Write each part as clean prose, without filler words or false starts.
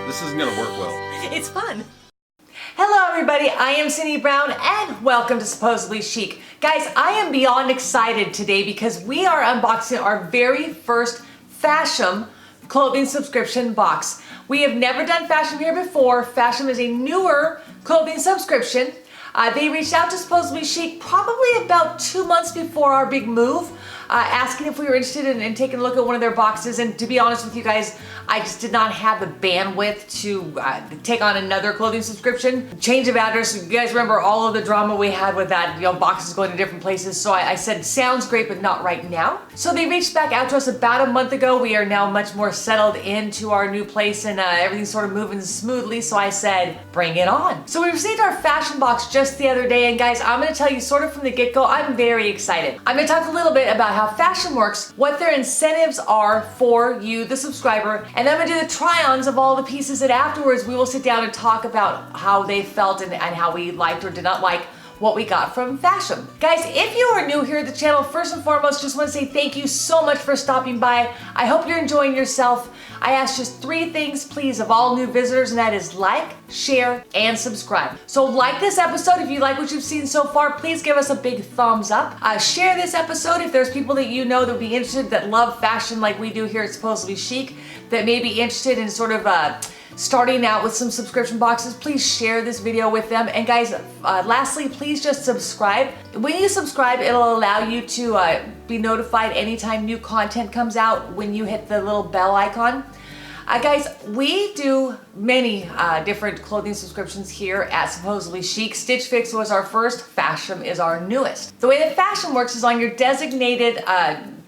This isn't gonna work well. It's fun. Hello everybody, I am Cindy Brown and welcome to Supposedly Chic. Guys, I am beyond excited today because we are unboxing our very first Fashom clothing subscription box. We have never done Fashom here before. Fashom is a newer clothing subscription. They reached out to Supposedly Chic probably about 2 months before our big move, asking if we were interested in taking a look at one of their boxes. And to be honest with you guys, I just did not have the bandwidth to take on another clothing subscription. Change of address, you guys remember all of the drama we had with that, boxes going to different places. So I said, sounds great, but not right now. So they reached back out to us about a month ago. We are now much more settled into our new place and everything's sort of moving smoothly. So I said, bring it on. So we received our Fashom box just the other day. And guys, I'm gonna tell you sort of from the get-go, I'm very excited. I'm gonna talk a little bit about how Fashom works, what their incentives are for you, the subscriber, and then I'm gonna do the try-ons of all the pieces, and afterwards we will sit down and talk about how they felt and how we liked or did not like what we got from Fashom. Guys, if you are new here at the channel, first and foremost, just want to say thank you so much for stopping by. I hope you're enjoying yourself. I ask just 3 things, please, of all new visitors, and that is like, share, and subscribe. So like this episode, if you like what you've seen so far, please give us a big thumbs up. Share this episode if there's people that you know that would be interested, that love fashion like we do here at Supposedly Chic, that may be interested in sort of starting out with some subscription boxes. Please share this video with them. And guys, lastly, please just subscribe. When you subscribe, it'll allow you to be notified anytime new content comes out when you hit the little bell icon. Guys, we do many different clothing subscriptions here at Supposedly Chic. Stitch Fix was our first, Fashom is our newest. The way that Fashom works is on your designated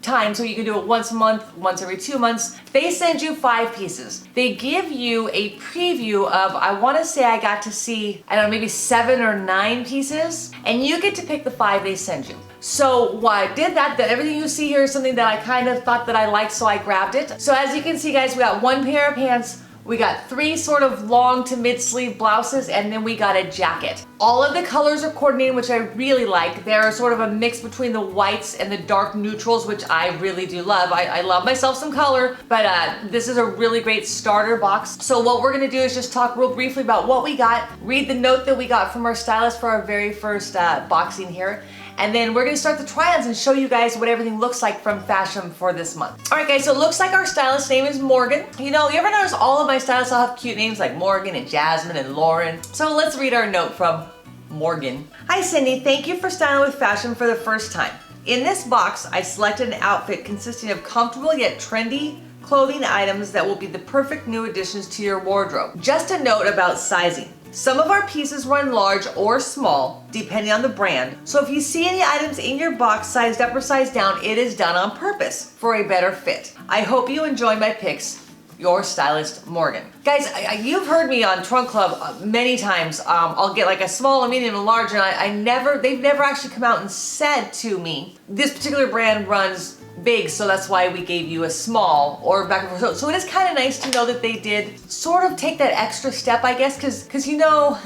time, so you can do it once a month, once every 2 months. They send you 5 pieces. They give you a preview of, I want to say I got to see, I don't know, maybe 7 or 9 pieces, and you get to pick the 5 they send you. So I did that everything you see here is something that I kind of thought that I liked, so I grabbed it. So as you can see, guys, we got 1 pair of pants, we got 3 sort of long to mid-sleeve blouses, and then we got a jacket. All of the colors are coordinated, which I really like. They're sort of a mix between the whites and the dark neutrals, which I really do love. I love myself some color, but this is a really great starter box. So what we're gonna do is just talk real briefly about what we got, read the note that we got from our stylist for our very first boxing here, and then we're gonna start the try-ons and show you guys what everything looks like from Fashom for this month. All right, guys, so it looks like our stylist's name is Morgan. You know, you ever notice all of my stylists all have cute names like Morgan and Jasmine and Lauren? So let's read our note from Morgan. Hi, Cindy. Thank you for styling with Fashom for the first time. In this box, I selected an outfit consisting of comfortable yet trendy clothing items that will be the perfect new additions to your wardrobe. Just a note about sizing. Some of our pieces run large or small, depending on the brand. So if you see any items in your box sized up or sized down, it is done on purpose for a better fit. I hope you enjoy my picks. Your stylist, Morgan. Guys, you've heard me on Trunk Club many times. I'll get like a small, a medium, a large, and they've never actually come out and said to me, this particular brand runs big, so that's why we gave you a small, or back and forth. So it is kind of nice to know that they did sort of take that extra step, I guess, because you know,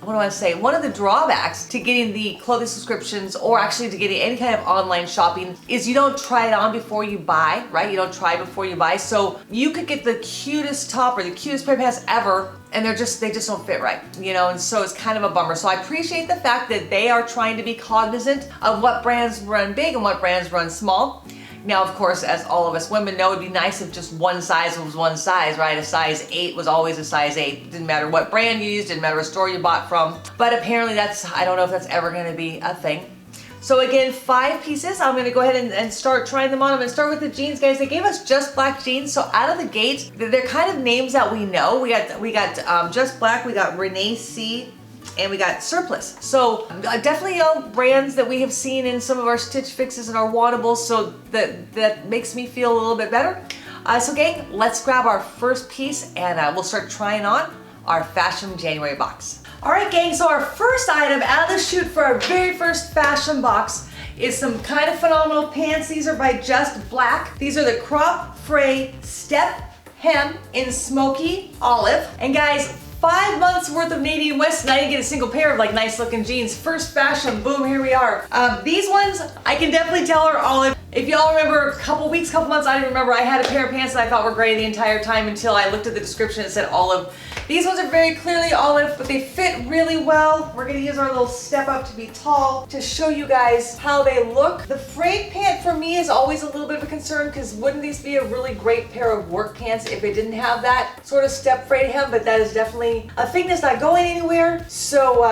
what do I say? One of the drawbacks to getting the clothing subscriptions, or actually to getting any kind of online shopping, is you don't try it on before you buy, right? You don't try before you buy. So you could get the cutest top or the cutest pair of pants ever, and they just don't fit right, you know, and so it's kind of a bummer. So I appreciate the fact that they are trying to be cognizant of what brands run big and what brands run small. Now, of course, as all of us women know, it'd be nice if just one size was one size, right? A size 8 was always a size 8. Didn't matter what brand you used, didn't matter what store you bought from. But apparently I don't know if that's ever gonna be a thing. So again, 5 pieces. I'm gonna go ahead and start trying them on. I'm gonna start with the jeans, guys. They gave us Just Black jeans, so out of the gate, they're kind of names that we know. We got Just Black, we got Renee C, and we got Surplice. So definitely brands that we have seen in some of our Stitch Fixes and our Wantables, so that makes me feel a little bit better. So gang, let's grab our first piece and we'll start trying on our Fashom January box. All right, gang, so our first item out of the chute for our very first Fashom box is some kind of phenomenal pants. These are by Just Black. These are the crop Fray step hem in smoky olive. And guys, 5 months worth of Navy and West, and I didn't get a single pair of like nice looking jeans. First Fashom, boom, here we are. These ones I can definitely tell are olive. If y'all remember a couple weeks, couple months, I don't remember, I had a pair of pants that I thought were gray the entire time until I looked at the description. It said olive. These ones are very clearly olive, but they fit really well. We're gonna use our little step up to be tall to show you guys how they look. The frayed pant for me is always a little bit of a concern because wouldn't these be a really great pair of work pants if it didn't have that sort of step frayed hem, but that is definitely a thing that's not going anywhere. So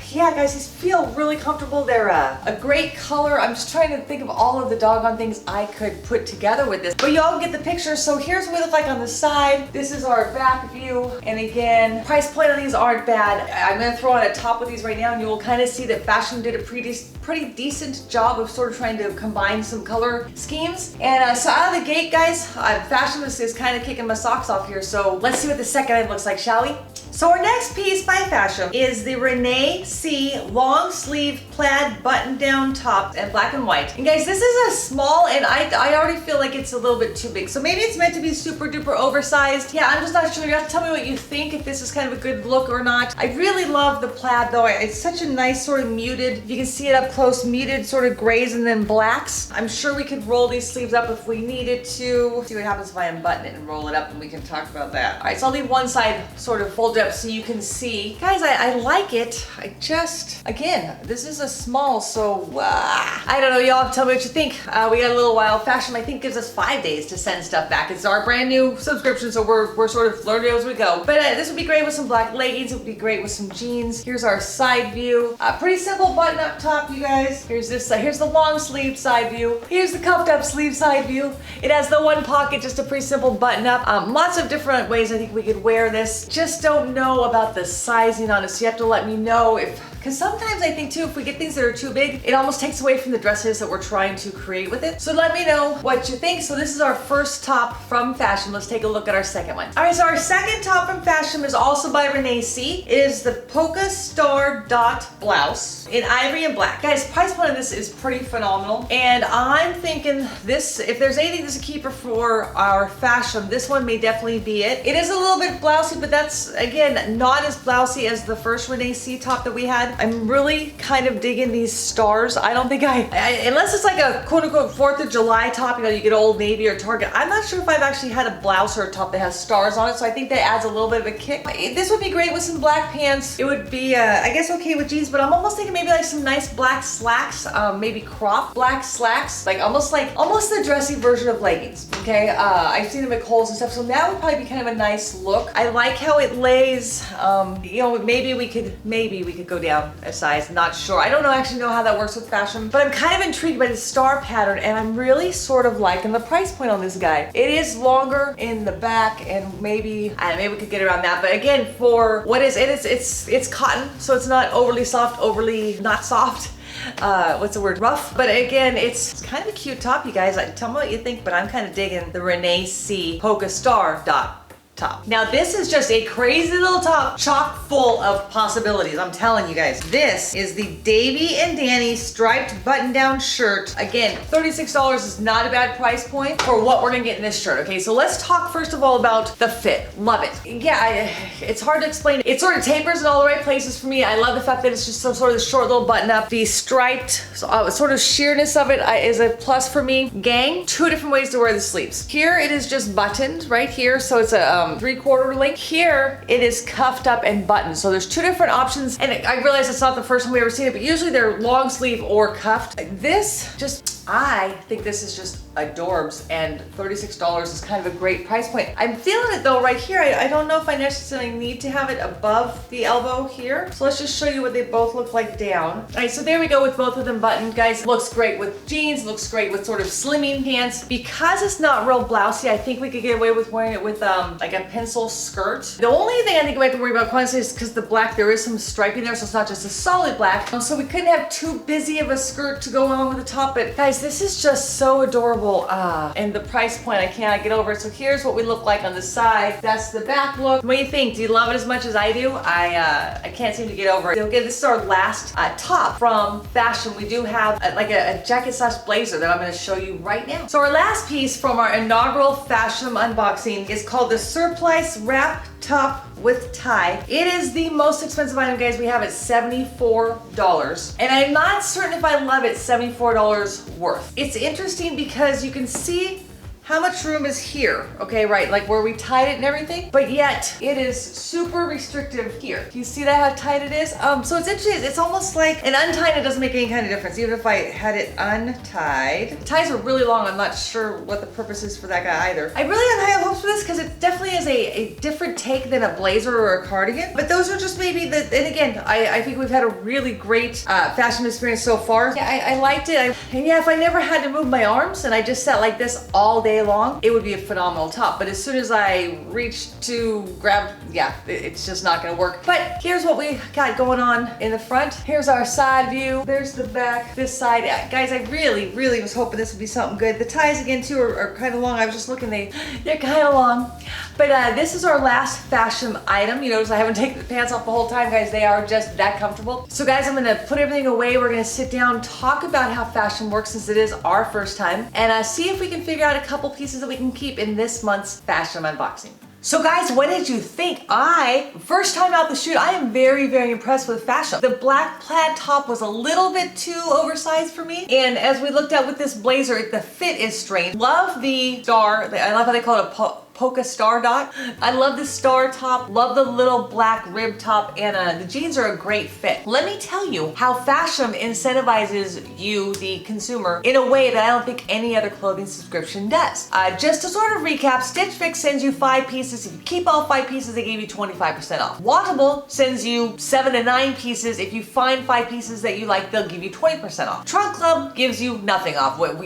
yeah guys, these feel really comfortable. They're a great color. I'm just trying to think of all of the doggone things I could put together with this, but y'all get the picture. So here's what we look like on the side. This is our back view, and again, price point on these aren't bad. I'm gonna throw on a top with these right now, and you will kind of see that Fashom did a pretty decent job of sort of trying to combine some color schemes. And so out of the gate, guys, Fashom is kind of kicking my socks off here. So let's see what the second item looks like, shall we? So our next piece by Fashom is the Renee C long sleeve plaid button down top and black and white. And guys, this is a small, and I already feel like it's a little bit too big. So maybe it's meant to be super duper oversized. Yeah, I'm just not sure. You have to tell me what you think, if this is kind of a good look or not. I really love the plaid though. It's such a nice sort of muted, you can see it up close, muted sort of grays and then blacks. I'm sure we could roll these sleeves up if we needed to. See what happens if I unbutton it and roll it up, and we can talk about that. All right, so I'll leave one side sort of folded up so you can see. Guys, I like it. I just, again, this is a small, so I don't know, y'all tell me what you think. We got a little while. Fashom, I think, gives us 5 days to send stuff back. It's our brand new subscription, so we're sort of learning as we go. But this would be great with some black leggings. It would be great with some jeans. Here's our side view. Pretty simple button up top, you guys. Here's this, here's the long sleeve side view. Here's the cuffed up sleeve side view. It has the one pocket, just a pretty simple button up. Lots of different ways I think we could wear this. Just don't know about the sizing on it, so you have to let me know because sometimes I think too, if we get things that are too big, it almost takes away from the dresses that we're trying to create with it. So let me know what you think. So this is our first top from Fashom. Let's take a look at our second one. All right, so our second top from Fashom is also by Renee C. It is the Polka Star Dot Blouse in ivory and black. Guys, price point of this is pretty phenomenal. And I'm thinking this, if there's anything that's a keeper for our Fashom, this one may definitely be it. It is a little bit blousy, but that's, again, not as blousy as the first Renee C top that we had. I'm really kind of digging these stars. I don't think I unless it's like a quote unquote 4th of July top, you know, you get Old Navy or Target. I'm not sure if I've actually had a blouse or a top that has stars on it, so I think that adds a little bit of a kick. This would be great with some black pants. It would be, I guess, okay with jeans, but I'm almost thinking maybe like some nice black slacks, maybe crop black slacks, like almost the dressy version of leggings, okay? I've seen them at Kohl's and stuff, so that would probably be kind of a nice look. I like how it lays. You know, maybe we could go down a size, not sure. I don't actually know how that works with Fashom, but I'm kind of intrigued by the star pattern, and I'm really sort of liking the price point on this guy. It is longer in the back, and maybe we could get around that. But again, for what is it? It's cotton, so it's not overly soft, overly not soft. What's the word? Rough. But again, it's kind of a cute top, you guys. Tell me what you think, but I'm kind of digging the Renee C Polka Star Dot top. Now this is just a crazy little top, chock full of possibilities. I'm telling you guys, this is the Davi and Dani striped button-down shirt. Again, $36 is not a bad price point for what we're gonna get in this shirt. Okay, so let's talk first of all about the fit. Love it. Yeah, it's hard to explain. It sort of tapers in all the right places for me. I love the fact that it's just some sort of short little button-up. The striped sort of sheerness of it is a plus for me. Gang, 2 different ways to wear the sleeves. Here it is just buttoned right here, so it's a 3/4 length. Here it is cuffed up and buttoned. So there's 2 different options, and I realize it's not the first time we ever seen it, but usually they're long sleeve or cuffed. This just, I think this is just adorbs, and $36 is kind of a great price point. I'm feeling it though right here. I don't know if I necessarily need to have it above the elbow here. So let's just show you what they both look like down. All right, so there we go with both of them buttoned. Guys, looks great with jeans, looks great with sort of slimming pants. Because it's not real blousy, I think we could get away with wearing it with like a pencil skirt. The only thing I think we have to worry about quantity is because the black, there is some striping there, so it's not just a solid black. So we couldn't have too busy of a skirt to go along with the top, but guys, this is just so adorable. And the price point, I cannot get over it. So here's what we look like on the side. That's the back look. What do you think? Do you love it as much as I do? I can't seem to get over it. Okay, this is our last top from Fashom. We do have like a jacket / blazer that I'm going to show you right now. So our last piece from our inaugural Fashom unboxing is called the Surplice Wrap top with tie. It is the most expensive item, guys, we have at $74. And I'm not certain if I love it $74 worth. It's interesting because you can see how much room is here, okay, right, like where we tied it and everything, but yet it is super restrictive here. Do you see that, how tight it is? So it's interesting, it's almost like, and untying it doesn't make any kind of difference, even if I had it untied. The ties are really long, I'm not sure what the purpose is for that guy either. I really have high hopes for this because it definitely is a different take than a blazer or a cardigan, but those are just maybe the, and again, I think we've had a really great fashion experience so far. Yeah, I liked it, and yeah, if I never had to move my arms and I just sat like this all day long, it would be a phenomenal top. But as soon as I reach to grab, yeah, it's just not gonna work. But here's what we got going on in the front. Here's our side view. There's the back, this side. Guys, I really was hoping this would be something good. The ties again too are kind of long. I was just looking, they're kind of long. But this is our last Fashom item. You notice I haven't taken the pants off the whole time, guys. They are just that comfortable. So guys, I'm gonna put everything away. We're gonna sit down, talk about how Fashom works since it is our first time, and see if we can figure out a couple pieces that we can keep in this month's Fashom unboxing. So guys, what did you think? First time out the shoot, I am very impressed with Fashom. The black plaid top was a little bit too oversized for me. And as we looked at with this blazer, the fit is strange. Love the star, I love how they call it a polka star dot. I love the star top, love the little black rib top, and the jeans are a great fit. Let me tell you how Fashom incentivizes you, the consumer, in a way that I don't think any other clothing subscription does. Just to sort of recap, Stitch Fix sends you 5 pieces. If you keep all 5 pieces, they give you 25% off. Wantable sends you 7 to 9 pieces. If you find 5 pieces that you like, they'll give you 20% off. Trunk Club gives you nothing off. What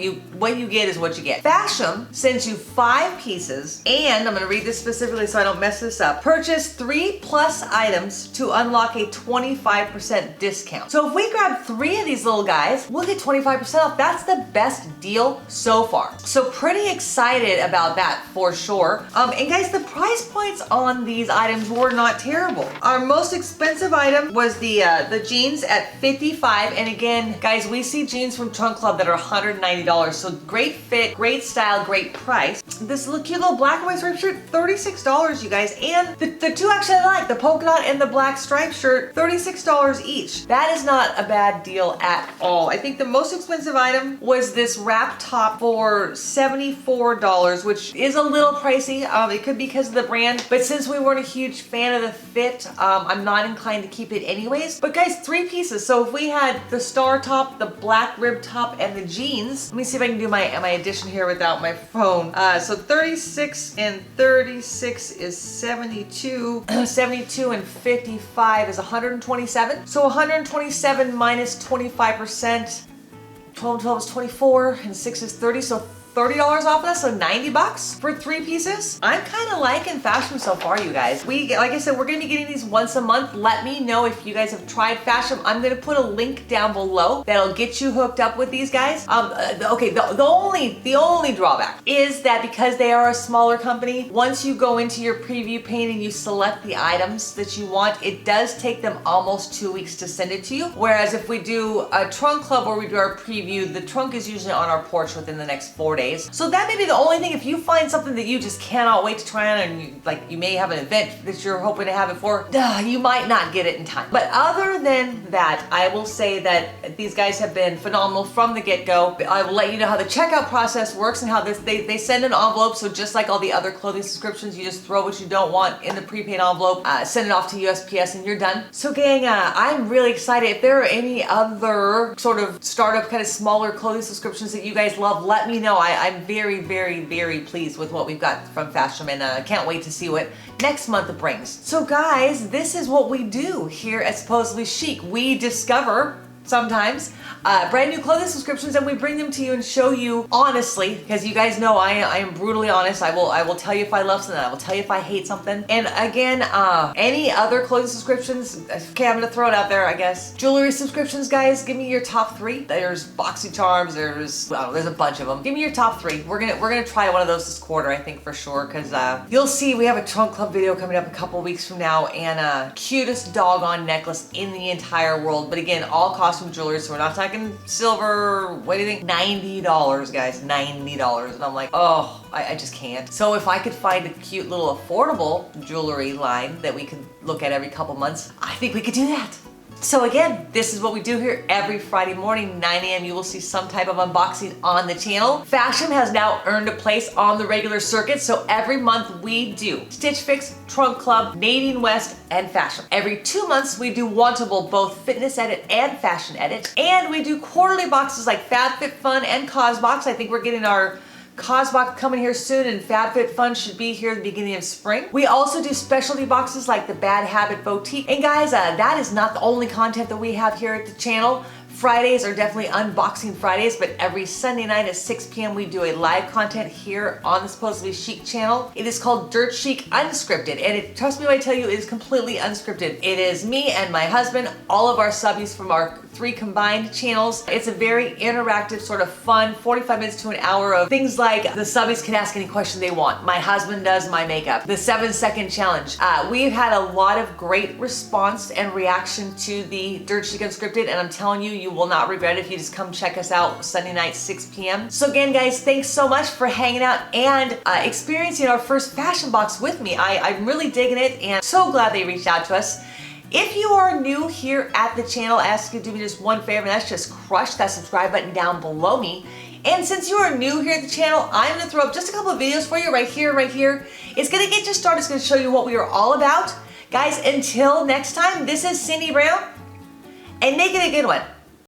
you get is what you get. Fashom sends you 5 pieces, and I'm gonna read this specifically so I don't mess this up. Purchase 3+ items to unlock a 25% discount. So if we grab 3 of these little guys, we'll get 25% off. That's the best deal so far. So pretty excited about that for sure. And guys, the price points on these items were not terrible. Our most expensive item was the jeans at $55. And again, guys, we see jeans from Trunk Club that are $190. So great fit, great style, great price. This cute little black and white striped shirt, $36, you guys. And the two actually I like, the polka dot and the black striped shirt, $36 each. That is not a bad deal at all. I think the most expensive item was this wrap top for $74, which is a little pricey. It could be because of the brand, but since we weren't a huge fan of the fit, I'm not inclined to keep it anyways. But guys, 3 pieces. So if we had the star top, the black rib top, and the jeans, let me see if I can do my addition here without my phone. So 36 and 36 is 72. 72 and 55 is 127. So 127 minus 25%. 12 and 12 is 24, and 6 is 30. So $30 off of that, so $90 for 3 pieces. I'm kind of liking Fashom so far, you guys. Like I said, we're gonna be getting these once a month. Let me know if you guys have tried Fashom. I'm gonna put a link down below that'll get you hooked up with these guys. Okay, the only drawback is that because they are a smaller company, once you go into your preview pane and you select the items that you want, it does take them almost 2 weeks to send it to you. Whereas if we do a Trunk Club where we do our preview, the trunk is usually on our porch within the next 4 days. So that may be the only thing. If you find something that you just cannot wait to try on, and you may have an event that you're hoping to have it for, you might not get it in time. But other than that, I will say that these guys have been phenomenal from the get-go. I will let you know how the checkout process works and how they send an envelope. So just like all the other clothing subscriptions, you just throw what you don't want in the prepaid envelope, send it off to USPS, and you're done. So gang, I'm really excited. If there are any other sort of startup kind of smaller clothing subscriptions that you guys love, let me know. I'm very pleased with what we've got from Fashom, and can't wait to see what next month brings. So guys, this is what we do here at Supposedly Chic. We discover sometimes brand new clothing subscriptions, and we bring them to you and show you honestly, because you guys know I am brutally honest. I will tell you if I love something, I will tell you if I hate something. And again, any other clothing subscriptions, okay, I'm gonna throw it out there, I guess. Jewelry subscriptions, guys, give me your top 3. There's BoxyCharms, there's a bunch of them. Give me your top 3. We're gonna try one of those this quarter, I think, for sure, because you'll see we have a Trunk Club video coming up a couple weeks from now, and cutest doggone necklace in the entire world. But again, all cost costume jewelry, so we're not talking silver, what do you think? $90, guys, $90. And I'm like, oh, I just can't. So if I could find a cute little affordable jewelry line that we could look at every couple months, I think we could do that. So again, this is what we do here every Friday morning, 9 a.m. You will see some type of unboxing on the channel. Fashom has now earned a place on the regular circuit, so every month we do Stitch Fix, Trunk Club, Nadine West, and Fashom. Every 2 months we do Wantable, both Fitness Edit and Fashion Edit. And we do quarterly boxes like FabFitFun and CosBox. I think we're getting our CosBox coming here soon, and FabFitFun should be here at the beginning of spring. We also do specialty boxes like the Bad Habit Boutique. And guys, that is not the only content that we have here at the channel. Fridays are definitely unboxing Fridays, but every Sunday night at 6 p.m. we do a live content here on the Supposedly Chic channel. It is called Dirt Chic Unscripted, and trust me when I tell you, it is completely unscripted. It is me and my husband, all of our subbies from our 3 combined channels. It's a very interactive, sort of fun 45 minutes to an hour of things like the subbies can ask any question they want. My husband does my makeup. The 7-second challenge. We've had a lot of great response and reaction to the Dirt Chic Unscripted, and I'm telling you, you will not regret it if you just come check us out Sunday night, 6 p.m. So again, guys, thanks so much for hanging out and experiencing our first fashion box with me. I'm really digging it and so glad they reached out to us. If you are new here at the channel, I ask you to do me just one favor, and that's just crush that subscribe button down below me. And since you are new here at the channel, I'm gonna throw up just a couple of videos for you right here. It's gonna get you started. It's gonna show you what we are all about. Guys, until next time, this is Cindy Brown, and make it a good one.